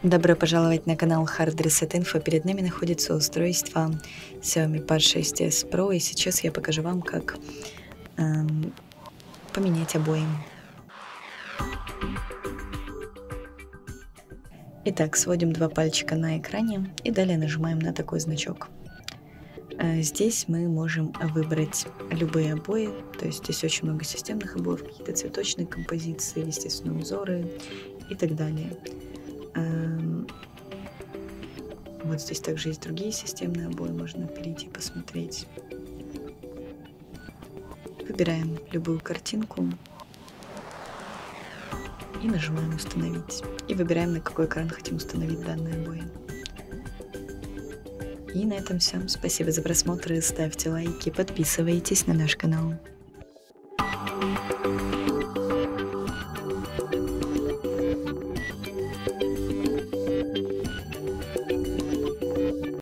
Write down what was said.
Добро пожаловать на канал Hard Reset Info. Перед нами находится устройство Xiaomi Pad 6s Pro, и сейчас я покажу вам, как поменять обои. Итак, сводим два пальчика на экране и далее нажимаем на такой значок. Здесь мы можем выбрать любые обои, то есть здесь очень много системных обоев, какие-то цветочные композиции, естественно, узоры и так далее. Вот здесь также есть другие системные обои, можно перейти посмотреть. Выбираем любую картинку и нажимаем «Установить». И выбираем, на какой экран хотим установить данные обои. И на этом все. Спасибо за просмотр, ставьте лайки, подписывайтесь на наш канал.